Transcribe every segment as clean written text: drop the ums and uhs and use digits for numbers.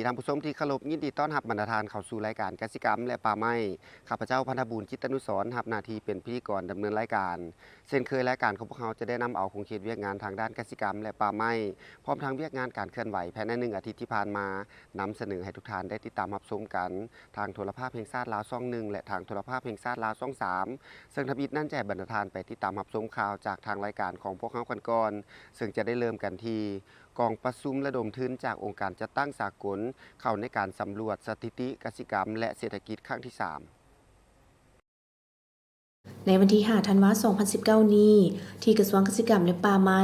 ท่านผู้ชมที่เคารพยินดีต้อนรับบรรดาทานเข้าสู่รายการกสิกรรมและป่าไม้ข้าพเจ้าพันธบุญจิตนุสรณ์รับหน้าที่เป็นพิธีกรดำเนินรายการเช่นเคยรายการของพวกเราจะได้นำเอาคงเขตเวียกงานทางด้านกสิกรรมและป่าไม้พร้อมทางเวียกงานการเคลื่อนไหวภายใน1 อาทิตย์ที่ผ่านมานำเสนอให้ทุกท่านได้ติดตามรับชมกันทางโทรภาพแห่งชาติลาวช่อง1และทางโทรภาพแห่งชาติลาวช่อง3ซึ่งทบิดนั่นแจกบรรดาทานไปติดตามรับชมข่าวจากทางรายการของพวกเรากันก่อนซึ่งจะได้เริ่มกันที่กองประชุมระดมทุนจากองค์การจัดตั้งสากลเข้าในการสำรวจสถิติกสิกรรมและเศรษฐกิจครั้งที่ 3ในวันที่5ธันวาคม2019 นี้ที่กระทรวงเกษตรกรรมและป่าไม้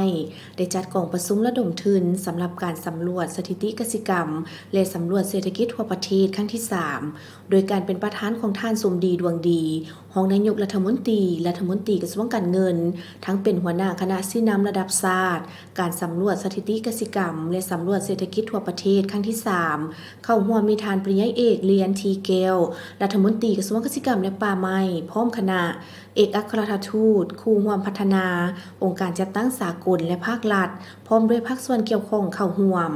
ได้จัดกองประชุมระดมทุนสำหรับการสำรวจสถิติเกษตรกรรมและสำรวจเศรษฐกิจทั่วประเทศครั้งที่ 3โดยการเป็นประธานของท่านสมดีดวงดีรองนายกรัฐมนตรีกระทรวงการเงินทั้งเป็นหัวหน้าคณะชี้นำระดับชาติการสำรวจสถิติเกษตรกรรมและสำรวจเศรษฐกิจทั่วประเทศครั้งที่ 3เข้าร่วมมีทานปริญญาเอกเรียนทีเกลรัฐมนตรีกระทรวงเกษตรกรรมและป่าไม้พร้อมคณะเอกอัครราชทูตครูร่วมพัฒนาองค์การจัดตั้งสากลและภาครัฐพร้อมด้วยภาคส่วนเกี่ยวข้องเข้าร่วม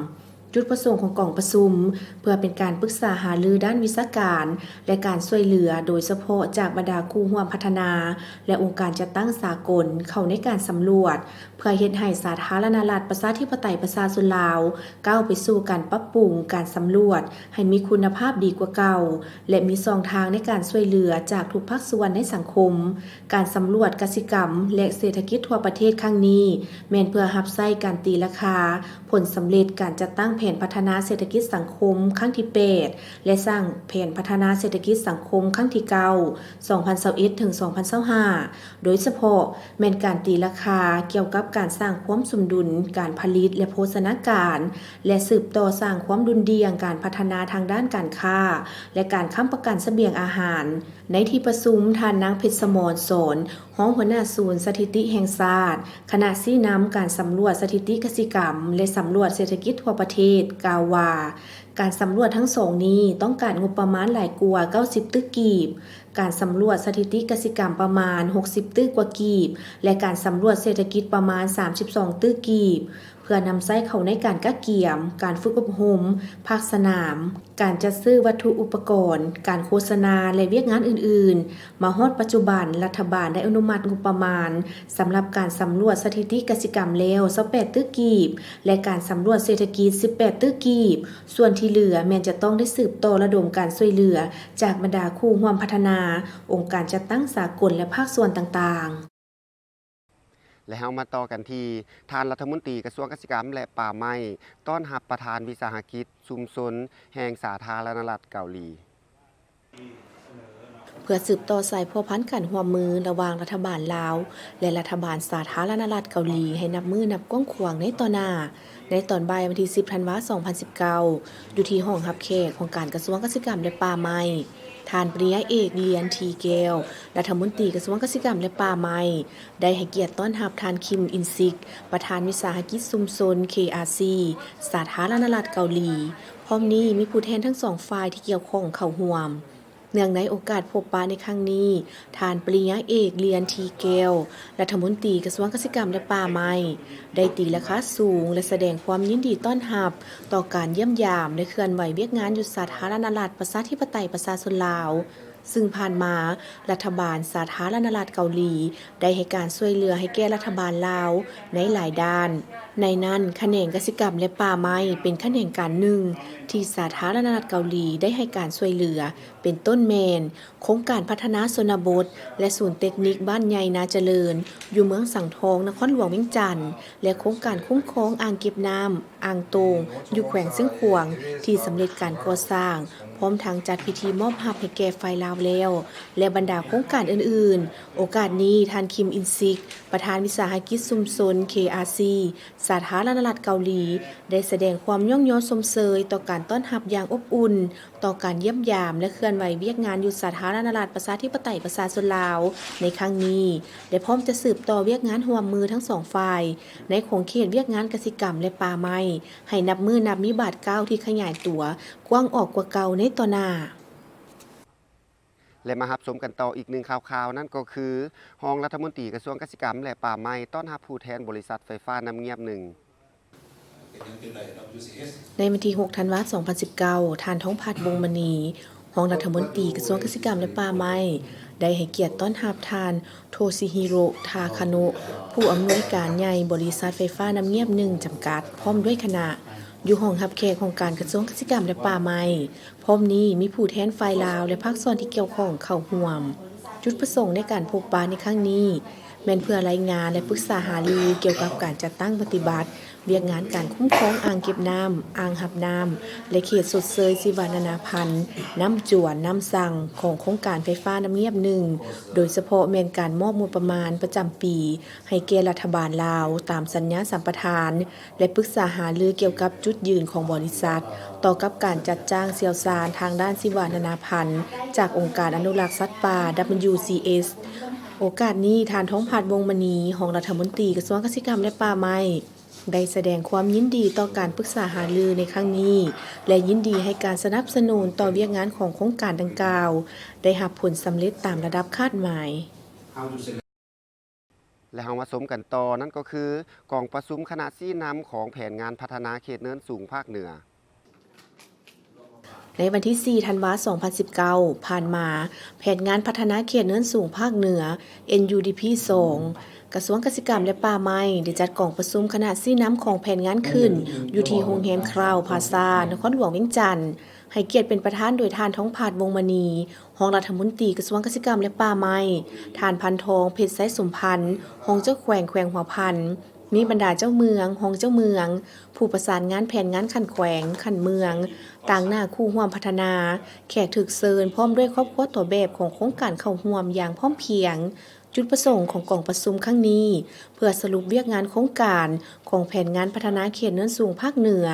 จุดประสงค์ของกองประชุมเพื่อเป็นการปรึกษาหารือด้านวิชาการและการช่วยเหลือโดยเฉพาะจากบรรดาครูร่วมพัฒนาและองค์การจัดตั้งสากลเข้าในการสำรวจเพื่อเฮ็ดให้สาธารณรัฐประชาธิปไตยประชาชนลาวก้าวไปสู่การปรับปรุงการสำรวจให้มีคุณภาพดีกว่าเก่าและมีช่องทางในการช่วยเหลือจากทุกภาคส่วนในสังคมการสำรวจกสิกรรมและเศรษฐกิจทั่วประเทศครั้งนี้แม่นเพื่อรับใช้การตีราคาผลสำเร็จการจัดตั้งแผนพัฒนาเศรษฐกิจสังคมครั้งที่8และสร้างแผนพัฒนาเศรษฐกิจสังคมครั้งที่9 2021ถึง2025โดยเฉพาะแม่นการตีราคาเกี่ยวกับการสร้างความสมดุลการผลิตและโภชนาการและสืบต่อสร้างความดุลเดียงการพัฒนาทางด้านการค้าและการค้ำประกันเสบียงอาหารในที่ประชุมท่านนางเพชรสมรสอนรองหัวหน้าศูนย์สถิติแห่งชาติคณะชี้นำการสำรวจสถิติกสิกรรมและสำรวจเศรษฐกิจทั่วประเทศกล่าวว่าการสำรวจทั้งสองนี้ต้องการงบประมาณหลายกว่า90 ตึกกีบการสำรวจสถิติกสิกรรมประมาณ60 ตึกกว่ากีบและการสำรวจเศรษฐกิจประมาณ32 ตึกกีบเพื่อนำใช้เข้าในการกักเกี่ยมการฝึกอบรมภาคสนามการจัดซื้อวัตถุอุปกรณ์การโฆษณาและเวียกงานอื่นๆมาฮอดปัจจุบันรัฐบาลได้อนุมัติงบประมาณสำหรับการสำรวจสถิติกสิกรรมแล้ว28 ตึกกีบและการสำรวจเศรษฐกิจ18 ตึกกีบส่วนที่เหลือแม้จะต้องได้สืบต่อระดมการช่วยเหลือจากบรรดาคู่ร่วมพัฒนาองค์การจัดตั้งสากลและภาคส่วนต่างๆและเรามาต่อกันที่ทานรัฐมนตรีกระทรวงเกษตรกรรมและป่าไม้ต้อนรับประธานวิสาหกิจชุมชนแห่งสาธารณรัฐเกาหลีเพื่อสืบต่อสายพัวพันกันร่วมมือระหว่างรัฐบาลลาวและรัฐบาลสาธารณรัฐเกาหลีให้นับมือนับกว้างขวางในต่อหน้าในตอนบ่ายวันที่10ธันวาคม2019อยู่ที่ห้องรับแขกของการกระทรวงเกษตรกรรมและป่าไม้ท่านปริญญาเอกเรียนทีเกลรัฐมนตรีกระทรวงเกษตรกรรมและป่าไม้ได้ให้เกียรติต้อนรับท่านคิมอินซิกประธานวิสาหกิจชุมชน KRC สาธารณรัฐเกาหลีพร้อมนี้มีผู้แทนทั้งสองฝ่ายที่เกี่ยวข้องเข้าร่วมเนื่องในโอกาสพบปะในครั้งนี้ท่านปริญญาเอกเรียนทีเกลรัฐมนตรีกระทรวงเกษตรกรรมและป่าไม้ได้ตีราคาสูงและแสดงความยินดีต้อนรับต่อการเยี่ยมยามและเคลื่อนไหวเวียกงานอยู่สาธารณรัฐประชาธิปไตยประชาชนลาวซึ่งผ่านมารัฐบาลสาธารณรัฐเกาหลีได้ให้การช่วยเหลือให้แก่รัฐบาลลาวในหลายด้านในนั้นแขนงกสิกรรมและป่าไม้เป็นแขนงการหนึ่งที่สาธารณรัฐเกาหลีได้ให้การช่วยเหลือเป็นต้นแมนโครงการพัฒนาชนบทและศูนย์เทคนิคบ้านใหญ่นาเจริญอยู่เมืองสังทองนครหลวงเวียงจันทน์และโครงการคุ้มครองอ่างเก็บน้ำอ่างโตงอยู่แขวงเชียงขวางที่สำเร็จการก่อสร้างพร้อมทั้งจัดพิธีมอบรับให้แก่ฝ่ายลาวแล้วและบรรดาโครงการอื่นๆโอกาสนี้ท่านคิมอินซิกประธานวิสาหกิจชุมชน KRC สาธารณรัฐเกาหลีได้แสดงความย่องย้อนชมเชยต่อการต้อนรับอย่างอบอุ่นต่อการเยี่ยมยามและเคลื่อนไหวเวียกงานอยู่สาธารณรัฐประชาธิปไตยประชาชนลาวในครั้งนี้และพร้อมจะสืบต่อเวียกงานร่วมมือทั้งสองฝ่ายในโครงเขตเวียกงานกสิกรรมและป่าไม้ให้นับมือนับมีบาทก้าวที่ขยายตัวกว้างออกกว่าเก่าในต่อหน้าและมารับชมกันต่ออีกหนึ่งข่าวๆนั่นก็คือรองรัฐมนตรีกระทรวงเกษตรกรรมและป่าไม้ต้อนรับผู้แทนบริษัทไฟฟ้าน้ำเงียบ1 ในวันที่ 6 ธันวาคม 2019 ท่านท้องพัดวงศ์มณีรองรัฐมนตรีกระทรวงเกษตรกรรมและป่าไม้ได้ให้เกียรติต้อนรับท่านโทชิฮิโร่ ทาคาโนะผู้อำนวยการใหญ่บริษัทไฟฟ้าน้ำเงียบ1 จำกัด พร้อมด้วยคณะ อยู่ห้องรับแขกของการกระทรวงเกษตรกรรมและป่าไม้พร้อมนี้มีผู้แทนฝ่ายลาวและภาคส่วนที่เกี่ยวข้องเข้าร่วม จุดประสงค์ในการพบปะในครั้งนี้แม่นเพื่อรายงานและปรึกษาหารือเกี่ยวกับการจัดตั้งปฏิบัติเวียกงานการคุ้มครองอ่างเก็บน้ำอ่างหับน้ำและเขตสดเซยชีวนานาพันธุ์น้ำจวนน้ำสั่งของโครงการไฟฟ้าน้ำเงียบ1โดยเฉพาะแม่นการมอบงบประมาณประจำปีให้แก่รัฐบาลลาวตามสัญญาสัมปทานและปรึกษาหารือเกี่ยวกับจุดยืนของบริษัทต่อกับการจัดจ้างเชี่ยวชาญทางด้านชีวนานาพันธุ์จากองค์การอนุรักษ์สัตว์ป่า WCS โอกาสนี้ท่านท้องพัดวงศ์มณีรองรัฐมนตรีกระทรวงเกษตรกรรมและป่าไม้ได้แสดงความยินดีต่อการปรึกษาหารือในครั้งนี้และยินดีให้การสนับสนุนต่อเวียกงานของโครงการดังกล่าวได้รับผลสำเร็จตามระดับคาดหมายและเฮามาสมกันต่อนั่นก็คือกองประชุมคณะชี้นำของแผนงานพัฒนาเขตเนินสูงภาคเหนือในวันที่ 4 ธันวาคม 2019 ผ่านมาแผนงานพัฒนาเขตเนินสูงภาคเหนือ NUDP 2 กระทรวงเกษตรกรรมและป่าไม้ได้จัดกองประชุมคณะชี้นำของแผนงานขึ้นอยู่ที่โรงแรมคราวพลาซานครหลวงเวียงจันทน์ให้เกียรติเป็นประธานโดยท่านท้องผาดวงศ์มณีรองรัฐมนตรีกระทรวงเกษตรกรรมและป่าไม้ท่านพันทองเพชรไซสมพันธ์รองเจ้าแขวงหัวพันธ์มีบรรดาเจ้าเมืองรองเจ้าเมืองผู้ประสานงานแผนงานขันแขวงขันเมืองต่างหน้าคู่ร่วมพัฒนาแขกถึกเซิญพร้อมด้วยครอบครัวตัวแบบของโครงการเข้าร่วมอย่างพร้อมเพรียงจุดประสงค์ของกองประชุมครั้งนี้เพื่อสรุปเวียกงานโครงการของแผนงานพัฒนาเขตเนินสูงภาคเหนือ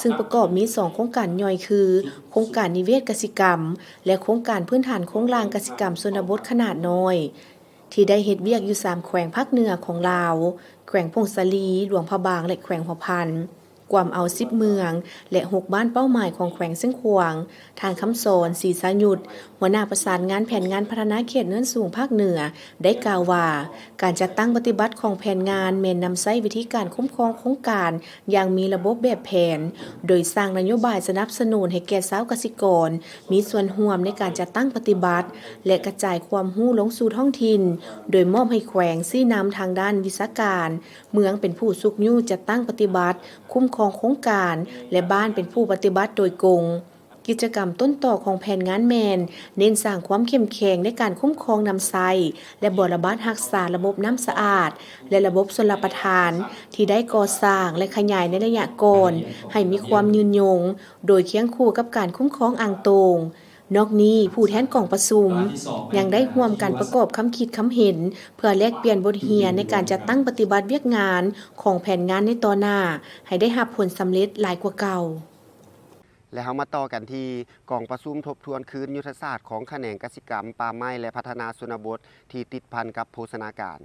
ซึ่งประกอบมี2โครงการย่อยคือโครงการนิเวศกสิกรรมและโครงการพื้นฐานโครงรางกสิกรรมชนบทขนาดน้อยที่ได้เฮ็ดเวียกอยู่3แขวงภาคเหนือของลาวแขวงพงศาลีหลวงพระบางและแขวงหัวพันกวามเอา10เมืองและ6บ้านเป้าหมายของแขวงเส้นขวางทางคำสอนศรีสายุทธหัวหน้าประสานงานแผนงานพัฒนาเขตเนินสูงภาคเหนือได้กล่าวว่าการจัดตั้งปฏิบัติของแผนงานแม่นนำใช้วิธีการคุ้มครองโครงการอย่างมีระบบแบบแผนโดยสร้างนโยบายสนับสนุนให้แก่ชาวเกษตรกรมีส่วนร่วมในการจัดตั้งปฏิบัติและกระจายความรู้ลงสู่ท้องถิ่นโดยมอบให้แขวงชี้นำทางด้านวิชาการเมืองเป็นผู้สุกยู่จัดตั้งปฏิบัติคุ้มครองโครงการและบ้านเป็นผู้ปฏิบัติโดยกงกิจกรรมต้นต่อของแผนงานแมนเน้นสร้างความเข้มแข็งในการคุ้มครองน้ำใสและบริบาลรักษาระบบน้ำสะอาดและระบบชลประทานที่ได้ก่อสร้างและขยายในระยะก่อนให้มีความยืนยงโดยเคียงคู่กับการคุ้มครองอ่างโตงนอกนี้ผู้แทนกองประชุมยังได้ร่วมกันประกอบคำคิดคำเห็นเพื่อแลกเปลี่ยนบทเรียนในการจัดตั้งปฏิบัติเวียกงานของแผนงานในต่อหน้าให้ได้รับผลสำเร็จหลายกว่าเก่าและเฮามาต่อกันที่กองประชุมทบทวนคืนยุทธศาสตร์ของแขนงกสิกรรมป่าไม้และพัฒนาชนบทที่ติดพันกับโภชนาการ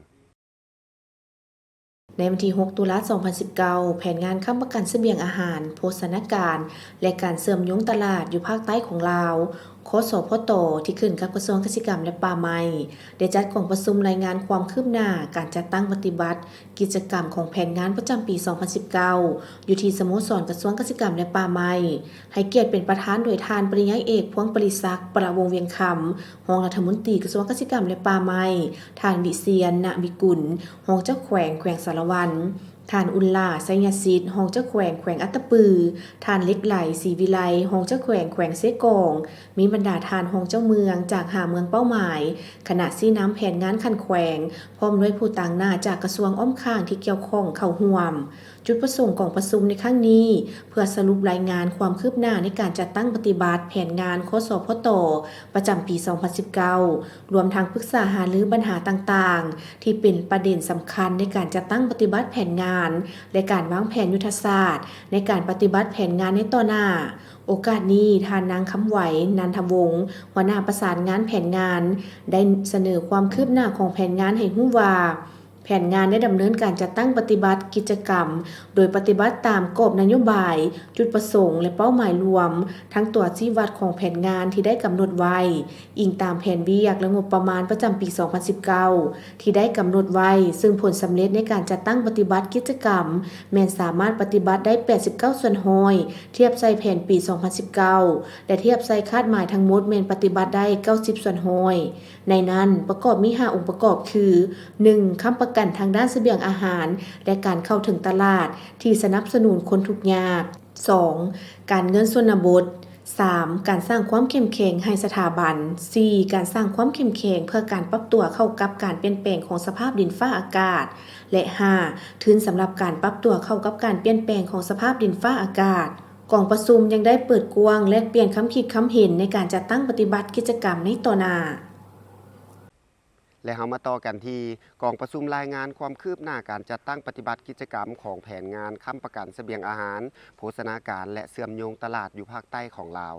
ในวันที่ 6 ตุลาคม 2019 แผนงานค้ำประกันเสบียงอาหารโภชนาการและการเสริมยงตลาดอยู่ภาคใต้ของลาวคสพตที่ขึ้นกับกระทรวงเกษตรกรรมและป่าไม้ได้จัดกองประชุมรายงานความคืบหน้าการจัดตั้งปฏิบัติกิจกรรมของแผนงานประจำปี 2019 อยู่ที่สโมสรกระทรวงเกษตรกรรมและป่าไม้ให้เกียรติเป็นประธานโดยท่านปริญญาเอกพวงปริศักดิ์ประวงเวียงคำรองรัฐมนตรีกระทรวงเกษตรกรรมและป่าไม้ท่านวิเชียร ณวิกุลรองเจ้าแขวงสารวันท่านอุลลาไสยศิษฐ์รองเจ้าแขวงอัตตปือท่านเล็กไหลศรีวิไลรองเจ้าแขวงเสกองมีบรรดาท่านรองเจ้าเมืองจาก5เมืองเป้าหมายคณะชี้นำแผนงานคันแขวงพร้อมด้วยผู้ต่างหน้าจากกระทรวงอ้อมข้างที่เกี่ยวข้องเข้าร่วมจุดประสงค์ของประชุมในครั้งนี้เพื่อสรุปรายงานความคืบหน้าในการจัดตั้งปฏิบัติแผนงานคสพตประจำปี 2019 รวมทั้งปรึกษาหารือปัญหาต่างๆที่เป็นประเด็นสำคัญในการจัดตั้งปฏิบัติแผนงานและการวางแผนยุทธศาสตร์ในการปฏิบัติแผนงานในต่อหน้าโอกาสนี้ท่านนางคำไหวนันทวงศ์หัวหน้าประสานงานแผนงานได้เสนอความคืบหน้าของแผนงานให้รู้ว่า แผนงานได้ดำเนินการจัดตั้งปฏิบัติกิจกรรม โดยปฏิบัติตามกรอบนโยบาย จุดประสงค์และเป้าหมายรวม ทั้งตัวชี้วัดของแผนงานที่ได้กำหนดไว้ อิงตามแผนเวียกและงบประมาณประจำปี 2019 ที่ได้กำหนดไว้ ซึ่งผลสำเร็จในการจัดตั้งปฏิบัติกิจกรรม แม้นสามารถปฏิบัติได้ 89 ส่วนห้อย เทียบใส่แผนปี 2019 และเทียบใส่คาดหมายทั้งหมดแม้นปฏิบัติได้ 90 ส่วนห้อย ในนั้นประกอบมี 5 องค์ประกอบคือ 1. ค้ำประกันทางด้านเสบียงอาหาร และการเข้าถึงตลาดที่สนับสนุนคนทุกข์ยาก 2. การเงินชนบท 3. การสร้างความเข้มแข็งให้สถาบัน 4. การสร้างความเข้มแข็งเพื่อการปรับตัวเข้ากับการเปลี่ยนแปลงของสภาพดินฟ้าอากาศ และ 5. ทุนสำหรับการปรับตัวเข้ากับการเปลี่ยนแปลงของสภาพดินฟ้าอากาศกองประชุมยังได้เปิดกว้างและเปลี่ยนคำคิดคำเห็นในการจัดตั้งปฏิบัติกิจกรรมในต่อหน้าและเรามาต่อกันที่กองประชุมรายงานความคืบหน้าการจัดตั้งปฏิบัติกิจกรรมของแผนงานค้ำประกันเสบียงอาหารโภชนาการและเชื่อมโยงตลาดอยู่ภาคใต้ของลาว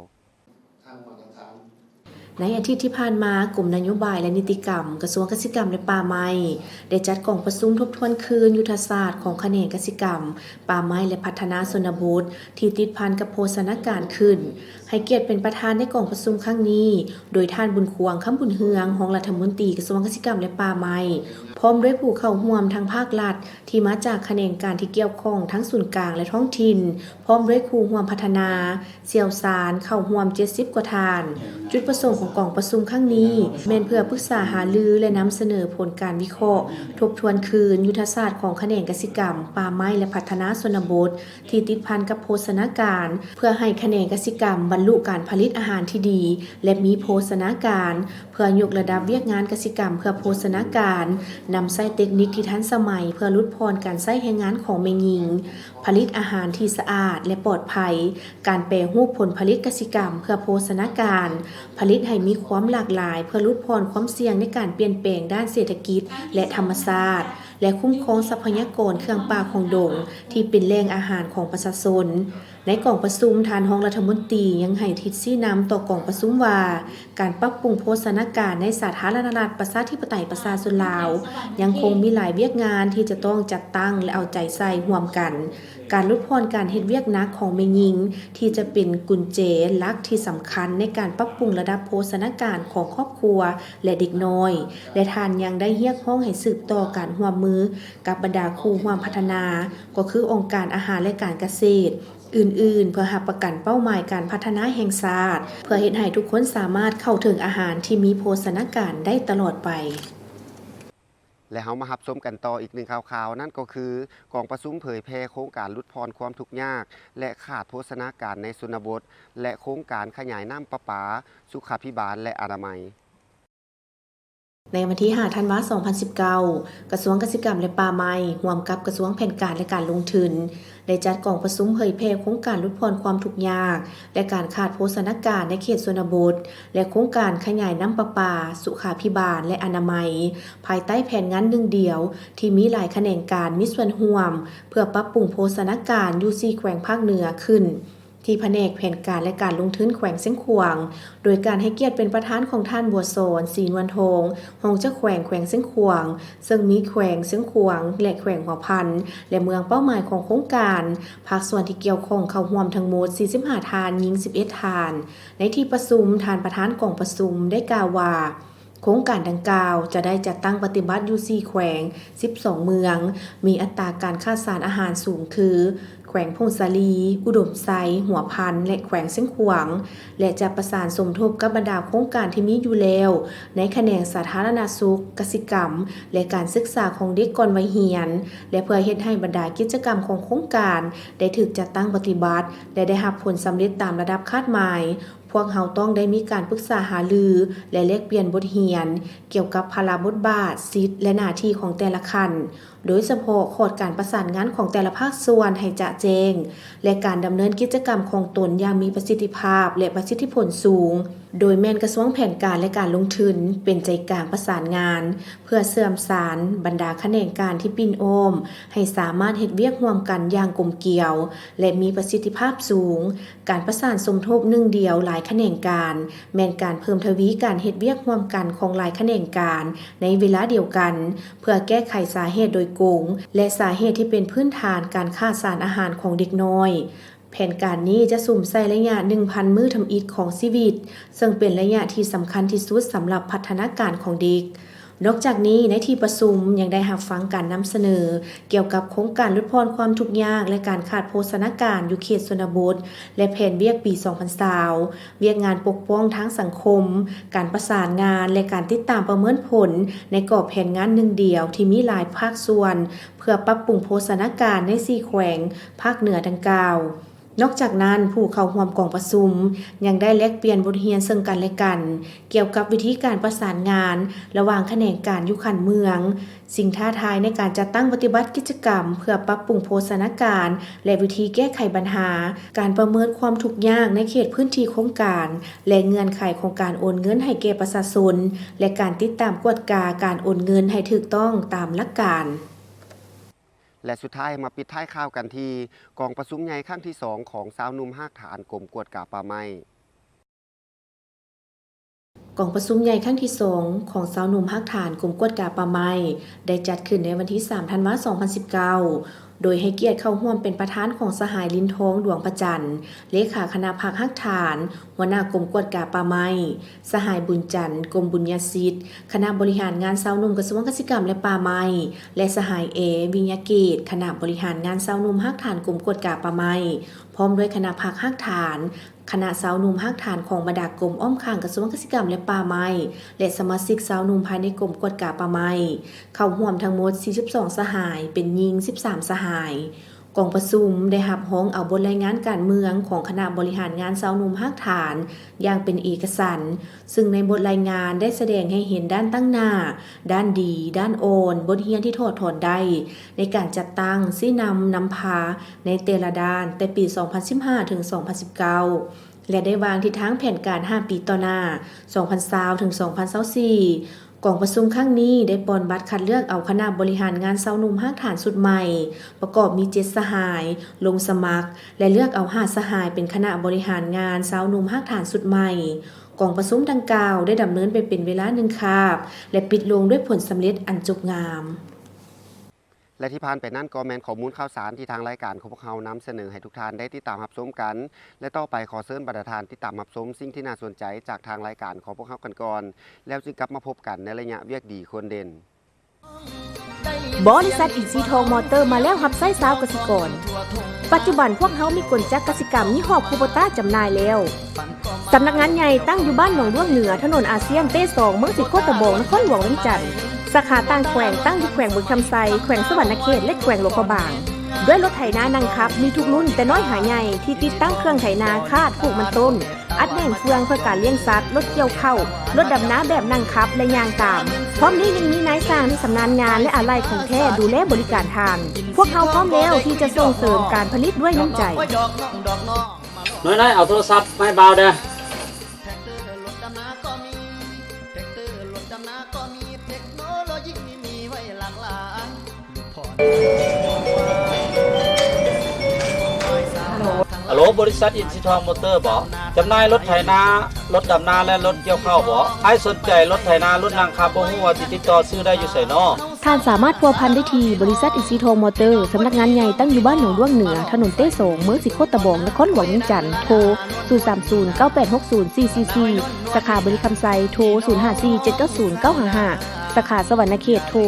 ในอาทิตย์ที่ผ่านมากลุ่มนโยบายและนิติกรรมกระทรวงเกษตรกรรมและป่าไม้ได้จัดกองประชุมทบทวนคืนยุทธศาสตร์ของแขนงเกษตรกรรมป่าไม้และพัฒนาชนบทที่ติดพันกับโภชนาการขึ้นให้เกียรติเป็นประธานในกองประชุมครั้งนี้โดยท่านบุญควงคำบุญเฮืองรองรัฐมนตรีกระทรวงเกษตรกรรมและป่าไม้พร้อมด้วยผู้เข้าร่วมทางภาครัฐที่มาจากแขนงการที่เกี่ยวข้องทั้งส่วนกลางและท้องถิ่นพร้อมด้วยครูร่วมพัฒนาเสี่ยวสารเข้าร่วม70 กว่าท่านจุดประสงค์ของกองประชุมครั้งนี้แม่นเพื่อปรึกษาหารือและนำเสนอผลการวิเคราะห์ทบทวนคืนยุทธศาสตร์ของแขนงกสิกรรมป่าไม้และพัฒนาชนบทที่ติดพันกับโภชนาการเพื่อให้แขนงกสิกรรมบรรลุการผลิตอาหารที่ดีและมีโภชนาการเพื่อยกระดับเวียกงานกสิกรรมเพื่อโภชนาการนำใช้เทคนิคที่ทันสมัยเพื่อลดพรการใช้แรงงานของแม่หญิงผลิตอาหารที่สะอาดและปลอดภัยการแปรรูปผลผลิตกสิกรรมเพื่อโภชนาการผลิตให้มีความหลากหลายเพื่อลดพรความเสี่ยงในการเปลี่ยนแปลงด้านเศรษฐกิจและธรรมชาติและคุ้มครองทรัพยากรเครื่องป่าของดงที่เป็นแหล่งอาหารของประชาชนในกองประชุมทานรองรัฐมนตรียังให้ทิศชี้นำต่อกองประชุมว่าการปรับปรุงโภชนาการในสาธารณรัฐประชาธิปไตยประชาชนลาวยังคงมีหลายเวียกงานที่จะต้องจัดตั้งและเอาใจใส่ร่วมกันการลดพรการเฮ็ดเวียกหนักของแม่หญิงที่จะเป็นกุญแจหลักที่สำคัญในการปรับปรุงระดับโภชนาการของครอบครัวและเด็กน้อยและทานยังได้เรียกร้องให้สืบต่อการร่วมมือกับบรรดาครูร่วมพัฒนาก็คือองค์การอาหารและการเกษตรอื่นๆเพื่อหาประกันเป้าหมายการพัฒนาแห่งชาติเพื่อเฮ็ดให้ทุกคนสามารถเข้าถึงอาหารที่มีโภชนาการได้ตลอดไปและเรามารับชมกันต่ออีกหนึ่งข่าวๆนั่นก็คือกองประชุมเผยแพร่โครงการลดพรความทุกข์ยากและขาดโภชนาการในชนบทและโครงการขยายน้ำประปาสุขาภิบาลและอนามัยในวันที่ 5 ธันวาคม 2019 กระทรวงเกษตรกรรมและป่าไม้ร่วมกับกระทรวงแผนการและการลงทุนได้จัดกองประชุมเผยแพร่โครงการลดพรความทุกข์ยากและการขาดโภชนาการในเขตชนบทและโครงการขยายน้ำประปาสุขาภิบาลและอนามัยภายใต้แผนงานหนึ่งเดียวที่มีหลายแขนงการมีส่วนร่วมเพื่อปรับปรุงโภชนาการอยู่4แขวงภาคเหนือขึ้นที่แผนกแผนการและการลงทุนแขวงเส้นขวางโดยการให้เกียรติเป็นประธานของท่านบัวโสนศรีนวลทองรองเจ้าแขวงเส้นขวางซึ่งมีแขวงเส้นขวางและแขวงหัวพันและเมืองเป้าหมายของโครงการภาคส่วนที่เกี่ยวข้องเข้าร่วมทั้งหมด45ทานหญิง11ทานในที่ประชุมทานประธานกองประชุมได้กล่าวว่าโครงการดังกล่าวจะได้จัดตั้งปฏิบัติอยู่4แขวง12เมืองมีอัตราการขาดสารอาหารสูงคือแขวงพงศาลีอุดมไซหัวพันและแขวงเส้นขวางและจะประสานสมทบกับบรรดาโครงการที่มีอยู่แล้วในแขนงสาธารณสุขกสิกรรมและการศึกษาของเด็กก่อนวัยเรียนและเพื่อเฮ็ดให้บรรดากิจกรรมของโครงการได้ถูกจัดตั้งปฏิบัติและได้รับผลสำเร็จตามระดับคาดหมายพวกเราต้องได้มีการปรึกษาหารือและแลกเปลี่ยนบทเรียนเกี่ยวกับภาระบทบาทสิทธิและหน้าที่ของแต่ละขั้น โดยเฉพาะขอดการประสานงานของแต่ละภาคส่วนให้จะแจงและการดำเนินกิจกรรมของตนอย่างมีประสิทธิภาพและประสิทธิผลสูงโดยแม่นกระทรวงแผนการและการลงทุนเป็นใจกลางประสานงานเพื่อเสื่อมสารบรรดาแขนงการที่ปิ่นโอมให้สามารถเฮ็ดเวียกร่วมกันอย่างกลมเกลียวและมีประสิทธิภาพสูงการประสานสมทบหนึ่งเดียวหลายแขนงการแม่นการเพิ่มทวีการเฮ็ดเวียกร่วมกันของหลายแขนงการในเวลาเดียวกันเพื่อแก้ไขสาเหตุโดยโกงและสาเหตุที่เป็นพื้นฐานการขาดสารอาหารของเด็กน้อยแผนการนี้จะสุ่มใส่ระยะ 1,000 มื้อทำอิฐของชีวิตซึ่งเป็นระยะที่สำคัญที่สุดสำหรับพัฒนาการของเด็กนอกจากนี้ในที่ประชุมยังได้รับฟังการนำเสนอเกี่ยวกับโครงการลดพรความทุกข์ยากและการขาดโภชนาการอยู่เขตชนบทและแผนเวียกปี 2020เวียกงานปกป้องทั้งสังคมการประสานงานและการติดตามประเมินผลในกรอบแผนงานหนึ่งเดียวที่มีหลายภาคส่วนเพื่อปรับปรุงโภชนาการใน4แขวงภาคเหนือดังกล่าวนอกจากนั้นผู้เข้าร่วมกองประชุมยังได้แลกเปลี่ยนบทเรียนซึ่งกันและกันเกี่ยวกับวิธีการประสานงานระหว่างแขนงการยุคันเมืองสิ่งท้าทายในการจัดตั้งปฏิบัติกิจกรรมเพื่อปรับปรุงโภชนาการและวิธีแก้ไขปัญหาการประเมินความทุกข์ยากในเขตพื้นที่โครงการและเงื่อนไขของการโอนเงินให้แก่ประชาชนและการติดตามกวดกาการโอนเงินให้ถูกต้องตามหลักการและสุดท้ายมาปิดท้ายข่าวกันที่กองประชุมใหญ่ครั้งที่2ของสาวหนุ่มภาคฐานกรมกวดกาป่าไม้กองประชุมใหญ่ครั้งที่2ของสาวหนุ่มภาคฐานกรมกวดกาป่าไม้ได้จัดขึ้นในวันที่3ธันวาคม2019โดยให้เกียรติเข้าร่วมเป็นประธานของสหายลิ้นทองดวงประจันทร์เลขาคณะภาคฮักฐานหัวหน้ากรมกวดกาป่าไม้สหายบุญจันทร์กรมบุญญาสิทธิ์คณะบริหารงานสาวหนุ่มกระทรวงเกษตรกรรมและป่าไม้และสหายวิญญาเกตคณะบริหารงานสาวหนุ่มฮักฐานกรมกวดกาป่าไม้พร้อมด้วยคณะภาคฮักฐานคณะสาวหนุ่มฮักฐานของบรรดากรมอ้อมข้างกระทรวงเกษตรกรรมและป่าไม้และสมาชิกสาวหนุ่มภายในกรมกวดกาป่าไม้เข้าร่วมทั้งหมด42สหายเป็นหญิง13สหายกองประชุมได้รับร้องเอาบทรายงานการเมืองของคณะบริหารงานสาวหนุ่มฮักฐานอย่างเป็นเอกสารซึ่งในบทรายงานได้แสดงให้เห็นด้านตั้งหน้าด้านดีด้านโอนบทเรียนที่ถอดถอนได้ในการจัดตั้งชี้นำพาในแต่ละด้านแต่ปี 2015 ถึง 2019และได้วางทิศทางแผนการ 5 ปีต่อหน้า 2020 ถึง 2024กองประชุมครั้งนี้ได้ปอนบัตรคัดเลือกเอาคณะบริหารงานสาวหนุ่มภาคฐานสุดใหม่ประกอบมี7สหายลงสมัครและเลือกเอา5สหายเป็นคณะบริหารงานสาวหนุ่มภาคฐานสุดใหม่กองประชุมดังกล่าวได้ดำเนินไปเป็นเวลา1 คาบและปิดลงด้วยผลสำเร็จอันจบงามและที่ผ่านไปนั้นก็แม่นข้อมูลข่าวสารที่ทางรายการของพวกเรานำเสนอให้ทุกท่านได้ติดตามรับชมกันและต่อไปขอเชิญบรรดาท่านติดตามรับชมสิ่งที่น่าสนใจจากทางรายการของพวกเรากันก่อนแล้วจึงกลับมาพบกันในระยะเวียกดีคนเด่นบริษัทอินซีทองมอเตอร์มาแล้วรับไส้สาวกสิกรปัจจุบันพวกเขามีกลจักรกสิกรรมยี่ห้อคูโบต้าจำหน่ายแล้วสำนักงานใหญ่ตั้งอยู่บ้านหนองด้วงเหนือถนนอาเซียนเต้2เมืองสิโคตะบงนครหลวงเวียงจันทน์สาขาต่างแขวงตั้งอยู่แขวงบึงคำไซแขวงสวรรณเขตและแขวงหลวงพระบางด้วยรถไถนานั่งคับมีทุกรุ่นแต่น้อยหาใหญ่ที่ติดตั้งเครื่องไถนาคาดผูกมันต้นอัดแน่นเฟืองเพื่อการเลี้ยงสัตว์รถเกี่ยวข้าวรถดำน้ำแบบนั่งคับและยางตามพร้อมนี้ยังมีนายสร้างที่ชำนาญงานและอะไหล่ของแท้ดูแลบริการทางพวกเขาพร้อมแล้วที่จะส่งเสริมการผลิตด้วยน้ำใจน้อยๆเอาโทรศัพท์ไม่เบาเด้อฮัลโหลบริษัทอินซีทองมอเตอร์บ่จำหน่ายรถไถนารถดำนาและรถเกี่ยวข้าวบ่ใครสนใจรถไถนารถนั่งขับบ่ฮู้ว่าติดต่อซื้อได้อยู่ไสน้อท่านสามารถพัวพันได้ที่บริษัทอินซีทองมอเตอร์สำนักงานใหญ่ตั้งอยู่บ้านหนองด้วงเหนือถนนเต้2เมืองสิโคตะบงนครหลวงเวียงจันทน์โทร030986044สาขาบริคำไซโทร0547909555สาขาสวรรณเขตโทร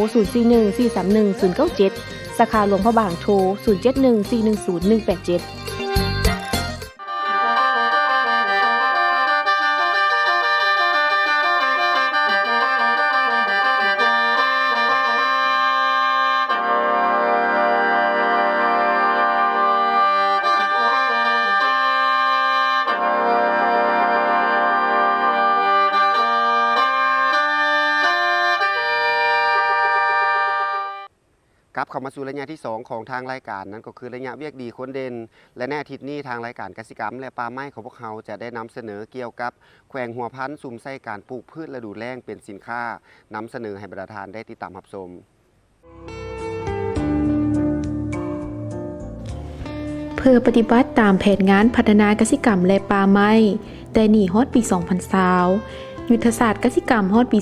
0414311097สาขาหลวงพระบางโทร0714100187 กลับเข้ามาสู่ระยะที่ 2 ของทางรายการนั้นก็คือระยะเวียกดีคนเด่นและในอาทิตย์นี้ทางรายการกสิกรรมและป่าไม้ของพวกเราจะได้นำเสนอเกี่ยวกับแขวงหัวพันธุ์สุ่มไส้การปลูกพืชฤดูแล้งเป็นสินค้านำเสนอให้ประธานได้ติดตามรับชม เพื่อปฏิบัติตามแผนงานพัฒนากสิกรรมและป่าไม้แต่หนีฮอดปี 2020 ยุทธศาสตร์กสิกรรมฮอดปี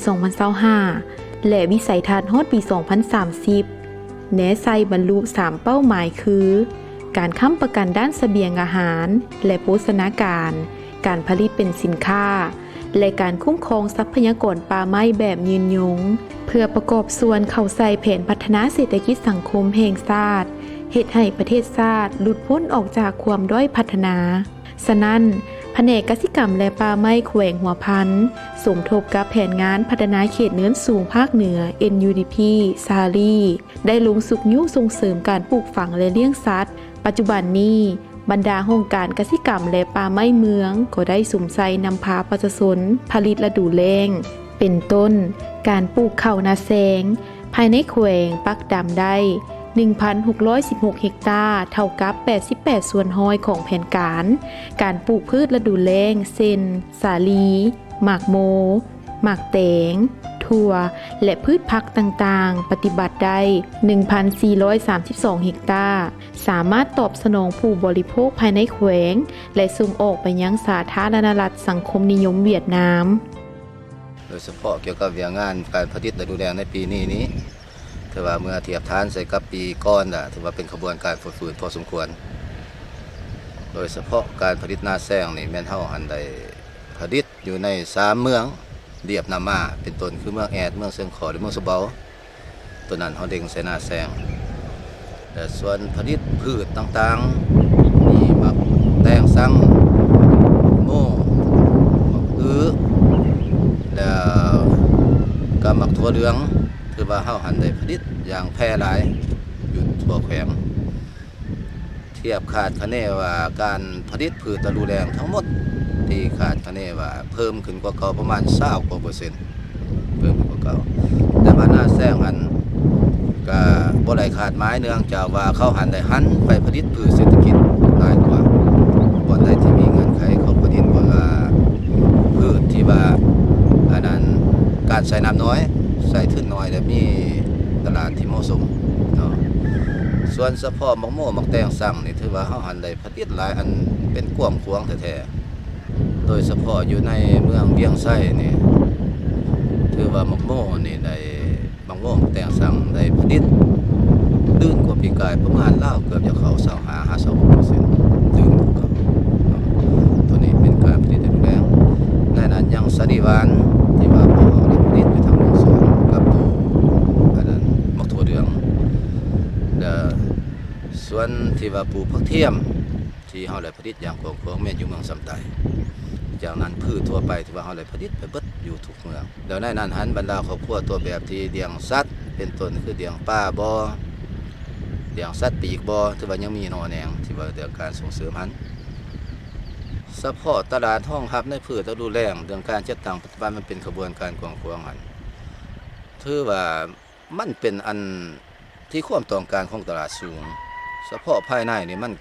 2025 และวิสัยทัศน์ฮอดปี 2030 แนใส่บรรลุ 3 เป้าหมายคือ การค้ำประกันด้านเสบียงอาหาร และโภชนาการ การผลิตเป็นสินค้า และการคุ้มครองทรัพยากรป่าไม้แบบยืนยง เพื่อประกอบส่วนเข้าใส่แผนพัฒนาเศรษฐกิจสังคมแห่งชาติเฮ็ดให้ประเทศชาติหลุดพ้นออกจากความด้อยพัฒนาฉะนั้นแผนกกสิกรรมและป่าไม้แขวงหัวพันธุ์สมทบกับแผนงานพัฒนาเขตเนินสูงภาคเหนือ NUDP ซาลีได้ลงสุกยุ่ส่งเสริมการปลูกฝังและเลี้ยงสัตว์ปัจจุบันนี้บรรดาโครงการกสิกรรมและป่าไม้เมืองก็ได้สุมใส่นำพาประชาชนผลิตฤดูแล้งเป็นต้นการปลูกข้าวนาแซงภายในแขวงปักดำได้ 1,616 เฮกตาร์เท่ากับ 88 ส่วนห้อยของแผนการปลูกพืชฤดูแล้งเช่นสาลีหมากโมหมากแตงถั่วและพืชผักต่างๆปฏิบัติได้ 1,432 เฮกตาร์สามารถตอบสนองผู้บริโภคภายในแขวงและส่งออกไปยังสาธารณรัฐสังคมนิยมเวียดนามโดยเฉพาะเกี่ยวกับเรื่องงานการผลิตฤดูแล้งในปีนี้ถือว่าเมื่อเทียบทานใส่กับปีก่อนถือว่าเป็นขบวนการฝืนพอสมควรโดยเฉพาะการผลิตนาแซงนี่แม่นเฮาหันได้ผลิตอยู่ใน3เมืองเรียบนามาเป็นต้นคือเมืองแอดเมืองเชียงขอและเมืองสะเบาตัวนั้นเฮาเด้งใส่นาแซงแต่ส่วนผลิตพืชต่างๆมีมักแตงซังโม่มักแล้วก็มักถั่วเหลืองคือว่าเฮาหันได้ผลิตอย่างแพร่หลายอยู่ทั่วแขวงเทียบคาดคะเนว่าการผลิตพืชฤดูแล้งทั้งหมดที่คาดคะเนว่าเพิ่มขึ้นกว่าเก่าประมาณ20%เพิ่มขึ้นกว่าเก่าแต่ว่าหน้าแซงหันก็บ่ได้คาดหมายเนื่องจากว่าเขาหันได้หันไปผลิตพืชเศรษฐกิจหลายกว่าบ่ได้ที่มีเงื่อนไขเขาผลิตว่าพืชที่ว่าอันนั้นการใช้น้ำน้อยใส่ทึ่นน้อยแต่มีตลาดที่เหมาะสมเนาะส่วนเฉพาะมักโม่มักแตงสั่งนี่ถือว่าเฮาหันได้ผลิตหลายอันเป็นกว้างขวางแท้ๆโดยเฉพาะอยู่ในเมืองเวียงไส้นี่ถือว่ามักโม่นี่ได้มักโม่มักแตงสั่งได้ผลิตลื่นกว่าปีกายประมาณราวเกือบจะเข้า25-56%ลื่นกว่าตัวนี้เป็นการผลิตฤดูแล้งในนั้นยังสาลีหวานที่ว่าพอได้ผลิตอยู่ทางเมืองสวนกับตัวอันนั้นมักถั่วเหลืองส่วนที่ว่าปลูกผักเทียมที่เฮาได้ผลิตอย่างกว้างๆแม่นอยู่เมืองสำไตจากนั้นพืชทั่วไปที่ว่าเฮาได้ผลิตไปเบิดอยู่ทุกเมืองแล้วในนั้นหันบรรดาครอบครัวตัวแบบที่เลี้ยงสัตว์เป็นต้นคือเลี้ยงปลาบ่เลี้ยงสัตว์ปีกบ่ที่ว่ายังมีนอแนงที่ว่าเรื่องการส่งเสริมหันเฉพาะตลาดห้องรับในพืชฤดูแล้งเรื่องการจัดตั้งปัจจุบันมันเป็นขบวนการกว้างๆหันถือว่ามันเป็นอันที่ความต้องการของตลาดสูงเฉพาะภายในนี่มัน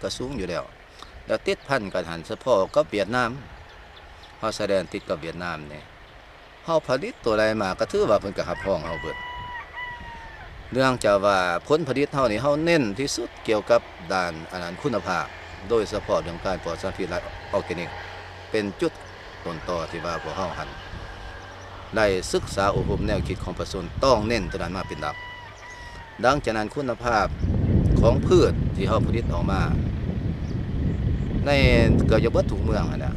ก็สูงอยู่แล้วติดพันกันหันเฉพาะกับเวียดนามเฮาแสดงติดกับเวียดนามนี่เฮาผลิตตัวใดมาก็ถือว่าเพิ่นก็รับรองเฮาเบิดเรื่องจากว่าผลผลิตเฮานี่เฮาเน้นที่สุดเกี่ยวกับด้านอันนั้นคุณภาพโดยเฉพาะเรื่องการปลอดสารพิษและออร์แกนิกเป็นจุดต้นตอที่ว่าพวกเฮาหันได้ศึกษาอบรมแนวคิดของประชาชนต้องเน้นตัวนั้นมาเป็นหลักดังจากนั้นคุณภาพของพืชที่เฮาผลิตออกมาในเกือบจะเบิดทุกเมืองนะ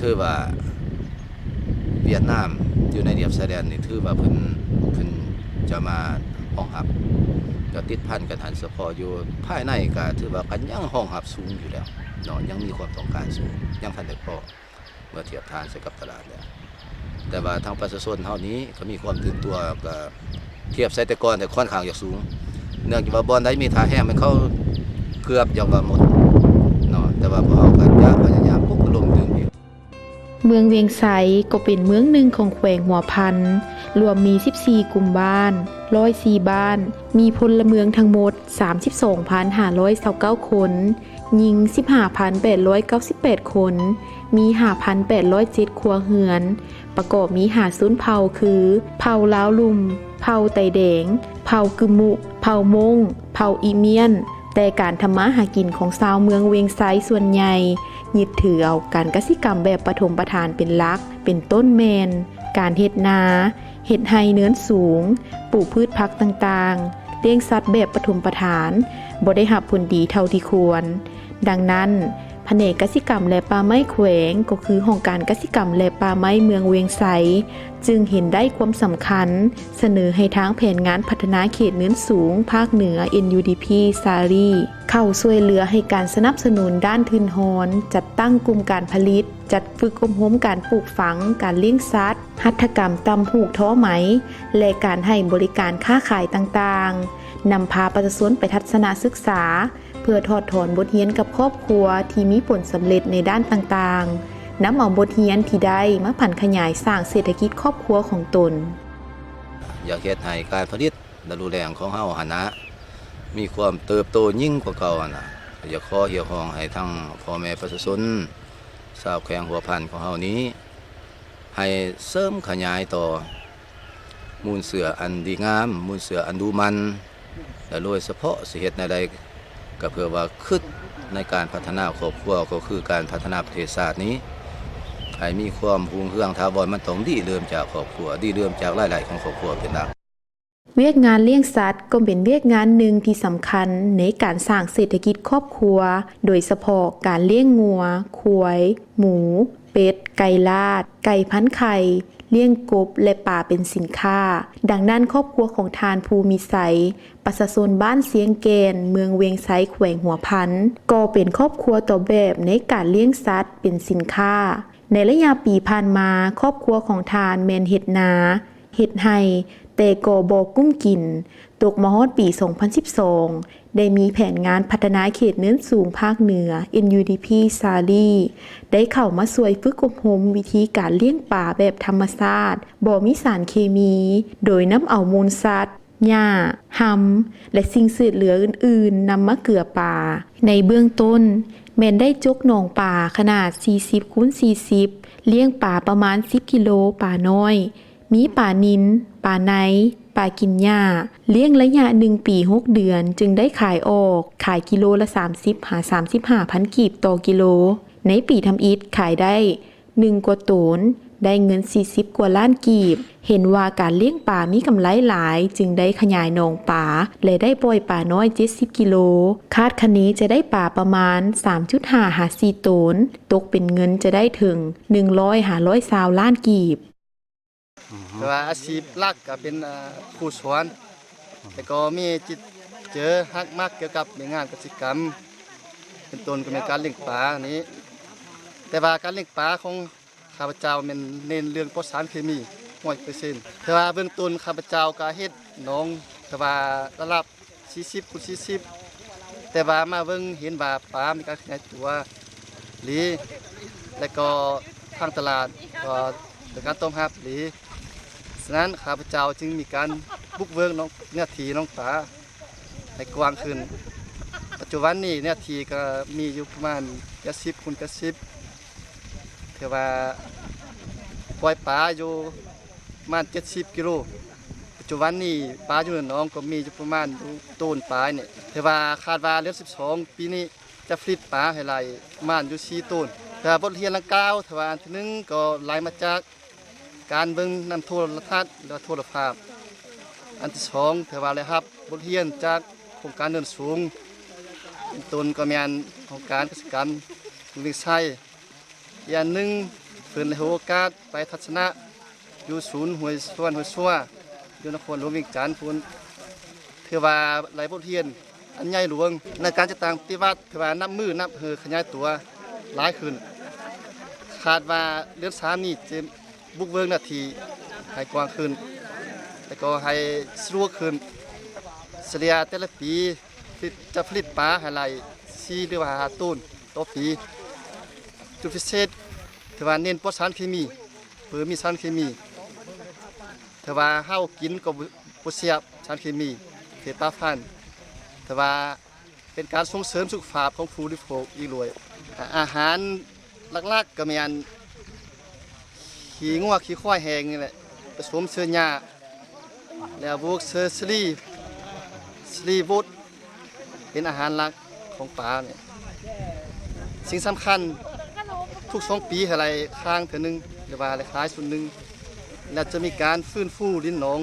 ถือว่าเวียดนามอยู่ในเรียบชายแดนนี่ถือว่าเพิ่นจะมาห้องรับก็ติดพันกันหันเฉพาะอยู่ภายในก็ถือว่ากันยังห้องรับสูงอยู่แล้วเนาะยังมีความต้องการสูงยังทันได้พอเมื่อเทียบทานใส่กับตลาดแล้วแต่ว่าทางประชาชนเฮานี้ก็มีความตื่นตัวก็เทียบใส่แต่ก่อนแต่ค่อนข้างจะสูงเนื่องจากว่าบ่อนใดมีท่าแห้งมันเข้าเกือบจะว่าหมดเนาะแต่ว่าพวกเฮาก็พยายามปลุกระดมตื่นอีก เ มืองเวียงไสก็เป็นเมืองหนึ่งของแขวงหัวพันรวมมี14กลุ่มบ้าน104บ้าน มีพลเมืองทั้งหมด 32,529 คน หญิง 15,898 คน มี 5,807 ครัวเรือน ประกอบมี5ชนเผ่าคือ เผ่าลาวลุม เผ่าไตแดง เผ่ากึมุ เผ่ามง เผ่าอีเมียน แต่การทำมาหากินของชาวเมืองเวียงไซส่วนใหญ่ยึดถือเอาการกสิกรรมแบบปฐมประทานเป็นหลัก เป็นต้นแมน การเฮ็ดนา เฮ็ดไร่เนินสูง ปลูกพืชผักต่างๆ เลี้ยงสัตว์แบบปฐมประทานบ่ได้รับผลดีเท่าที่ควร ดังนั้นแผนกกสิกรรมและป่าไม้แขวงก็คือห้องการกสิกรรมและป่าไม้เมืองเวียงไสจึงเห็นได้ความสำคัญเสนอให้ทางแผนงานพัฒนาเขตเนินสูงภาคเหนือ NUDP ซารีเข้าช่วยเหลือให้การสนับสนุนด้านทุนฮอนจัดตั้งกลุ่มการผลิตจัดฝึกอบรมการปลูกฝังการเลี้ยงสัตว์หัตถกรรมตำหูกท้อไหมและการให้บริการค้าขายต่างๆนำพาประชาชนไปทัศนศึกษาเพื่อถอดถอนบทเรียนกับครอบครัวที่มีผลสำเร็จในด้านต่างๆนำเอาบทเรียนที่ได้มาผันขยายสร้างเศรษฐกิจครอบครัวของตน อยากเฮ็ดให้การผลิตและรูแรงของเฮาหั่นนะมีความเติบโตยิ่งกว่าเก่าหั่นน่ะอยากขอเรียกร้องให้ทั้งพ่อแม่ประชาชนชาวแขวงหัวพันของเฮานี้ให้เสริมขยายต่อมูลเสืออันดีงามมูลเสืออันดูมันและโดยเฉพาะสิเฮ็ดในใดก็เพื่อว่าคิดในการพัฒนาครอบครัวก็คือการพัฒนาประเทศชาตินี้ให้มีความรุ่งเรืองถาวรมันต้องดีเริ่มจากครอบครัวดีเริ่มจากหลายๆของครอบครัวเป็นหลัก เวียกงานเลี้ยงสัตว์ก็เป็นเวียกงานหนึ่งที่สำคัญในการสร้างเศรษฐกิจครอบครัวโดยเฉพาะการเลี้ยงงัวควายหมูเป็ดไก่ลาดไก่พันไข่เลี้ยงกบและป่าเป็นสินค้าดังนั้นครอบครัวของทานภูมิไสประชาชนบ้านเสียงแกนเมืองเวียงไสแขวงหัวพันก็เป็นครอบครัวต่อแบบในการเลี้ยงสัตว์เป็นสินค้าในระยะปีผ่านมาครอบครัวของทานแมนเฮ็ดนาเฮ็ดไร่แต่ก็บ่กุ้มกินตกมาฮอดปี 2012 ได้มีแผนงานพัฒนาเขตเนินสูงภาคเหนือ NUDP ซาลีได้เข้ามาช่วยฝึกอบรมวิธีการเลี้ยงป่าแบบธรรมชาติบ่มีสารเคมี โดยนำเอามูลสัตว์หญ้าหำและสิ่งสืบเหลืออื่นๆนำมาเกลือป่าในเบื้องต้นแม่นได้จกหนองป่าขนาด 40x40 เลี้ยงป่าประมาณ 10 กิโลป่าน้อยมีป่านิลป่าไนป่ากินหญ้าเลี้ยงระยะ1 ปี 6 เดือนจึงได้ขายออกขายกิโลละ 30-35,000 กีบต่อกิโลในปีทำอิฐขายได้1 กว่าตนได้เงิน40 กว่าล้านกีบเห็นว่าการเลี้ยงป่ามีกำไรหลายจึงได้ขยายหนองป่าและได้ปล่อยป่าน้อย70 กิโลคาดคะเนจะได้ป่าประมาณ 3.5-4 ตนตกเป็นเงินจะได้ถึง100-520 ล้านกีบแต่ว่าอาชีพหลักก็เป็นครูสอนแต่ก็มีจิตเจอฮักมากเกี่ยวกับงานกสิกรรมเป็นต้นก็เป็นการเลี้ยงปลานี้แต่ว่าการเลี้ยงปลาของข้าพเจ้ามันเน้นเรื่องปลอดสารเคมี100%แต่ว่าเบื้องต้นข้าพเจ้าก็เฮ็ดหนองแต่ว่าระดับ40x40แต่ว่ามาเบิ่งเห็นว่าปลามีการขยายตัวหรือแล้วก็ทางตลาดก็ในการต้มฮับหรือฉะนั้นข้าพเจ้าจึงมีการบุกเบิกน้องเนื้อที่น้องปลาให้กว้างขึ้นปัจจุบันนี้เนื้อที่ก็มีอยู่ประมาณ10x10ถือว่าปล่อยปลาอยู่ประมาณ70 กิโลปัจจุบันนี้ปลาอยู่ในหนองก็มีอยู่ประมาณต้นปลาเนี่ยถือว่าคาดว่าเดือน12ปีนี้จะผลิตปลาให้ไหลประมาณอยู่4 ต้นแต่บทเรียนดังกล่าวถือว่าอันที่หนึ่งก็ไหลมาจากการเบิ่งนำโทรทัศน์และโทรภาพอันที่สองถือว่าได้รับบทเรียนจากโครงการเนินสูงต้นก็มีอันโครงการกสิกรรมเวียงไสอีกอันหนึ่งเพิ่นได้ให้โอกาสไปทัศนะอยู่ศูนย์ห้วยส่วนห้วยซัวอยู่นครหลวงเวียงจันทน์พุ่นถือว่าหลายบทเรียนอันใหญ่หลวงในการจัดตั้งปฏิวัติถือว่านับมือนับเฮือขยายตัวหลายขึ้นคาดว่าเดือน3นี้จะบุกเบิกนาทีให้กว้างขึ้นแต่ก็ให้สะดวกขึ้นเฉลี่ยแต่ละปีจะผลิตปลาให้ไหล4 หรือว่า5 ต้นต่อปีจุดพิเศษถือ แต่ว่าเน้นปลดสารเคมีมีสารเคมีแต่ว่าเฮากินก็บ่เสียบสารเคมีเทปาฟันแต่ว่าเป็นการส่งเสริมสุขภาพของผู้บริโภคอีกด้วยอาหารหลักๆก็แม่นขี้งัวขี้ควายแห้งนี่แหละผสมเสื้อหญ้าแล้วพวกเซอร์สลีวูดเป็นอาหารหลักของปลาเนี่ยสิ่งสำคัญทุก2 ปีอะไรค้างเทื่อนึงหรือว่าอะไรคล้ายส่วนหนึ่งแล้วจะมีการฟื้นฟูลิ้นหนอง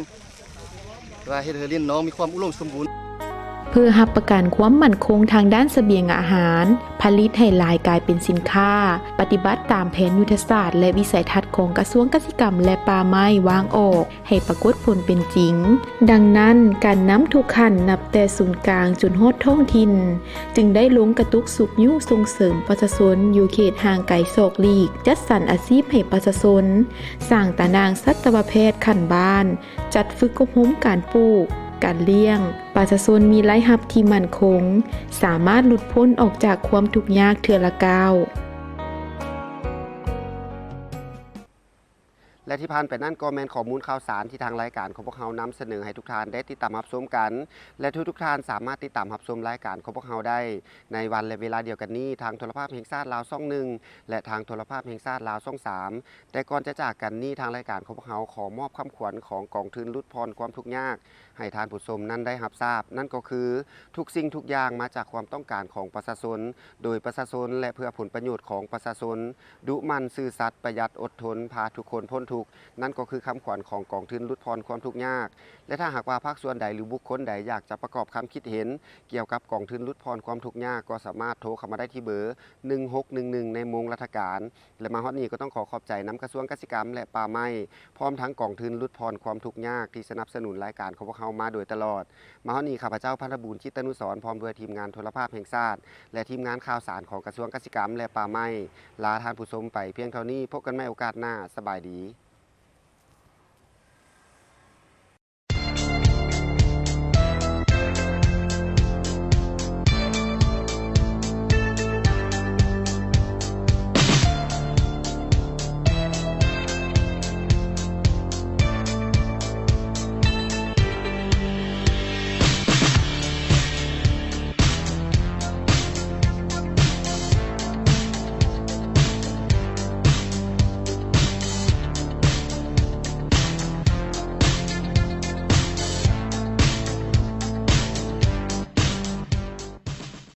ว่าเฮ็ดให้ลิ้นหนองมีความอุดมสมบูรณ์ เพื่อรับประกันความมั่นคงทางด้านเสบียงอาหาร ผลิตให้หลายกลายเป็นสินค้า ปฏิบัติตามแผนยุทธศาสตร์และวิสัยทัศน์ของกระทรวงเกษตรกรรมและป่าไม้วางออกให้ปรากฏผลเป็นจริง ดังนั้นการนำทุกขั้นนับแต่ศูนย์กลางจนฮอดท้องถิ่น จึงได้ลงกระตุกสูบยุส่งเสริมประชาชนอยู่เขตห่างไกลศอกลีก จัดสรรอาชีพให้ประชาชนสร้างตารางสัตวแพทย์ขั้นบ้าน จัดฝึกอบรมการปลูกการเลี้ยงประชาชนมีรายรับที่มั่นคงสามารถหลุดพ้นออกจากความทุกข์ยากเทื่อละก้าว และที่ผ่านไปนั่นก็แม่นข้อมูลข่าวสารที่ทางรายการของพวกเรานำเสนอให้ทุกท่านได้ติดตามรับชมกัน และทุกท่านสามารถติดตามรับชมรายการของพวกเราได้ในวันและเวลาเดียวกันนี้ทางโทรภาพแห่งชาติลาวช่อง 1และทางโทรภาพแห่งชาติลาวช่อง 3แต่ก่อนจะจากกันนี้ทางรายการของพวกเราขอมอบคำขวัญของกองทุนลดพรความทุกข์ยากให้ท่านผู้ชมนั้นได้รับทราบนั่นก็คือทุกสิ่งทุกอย่างมาจากความต้องการของประชาชนโดยประชาชนและเพื่อผลประโยชน์ของประชาชนดุมันซื่อสัตย์ประหยัดอดทนพาทุกคนพ้นทุกข์นั่นก็คือคำขวัญของกองทุนลดพรความทุกข์ยากและถ้าหากว่าภาคส่วนใดหรือบุคคลใดอยากจะประกอบความคิดเห็นเกี่ยวกับกองทุนลดพรความทุกข์ยากก็สามารถโทรเข้ามาได้ที่เบอร์1611ในโมงราชการและมาฮอดนี้ก็ต้องขอบใจน้ำกระทรวงเกษตรกรรมและป่าไม้พร้อมทั้งกองทุนลดพรความทุกข์ยากที่สนับสนุนรายการของพวกเรามาโดยตลอดมาฮอดนี้ข้าพเจ้าพันธบูรณ์จิตตนุสรณ์พร้อมด้วยทีมงานโทรภาพแห่งชาติและทีมงานข่าวสารของกระทรวงเกษตรกรรมและป่าไม้ลาท่านผู้ชมไปเพียงเท่านี้พบกันใหม่โอกาสหน้าสบายดี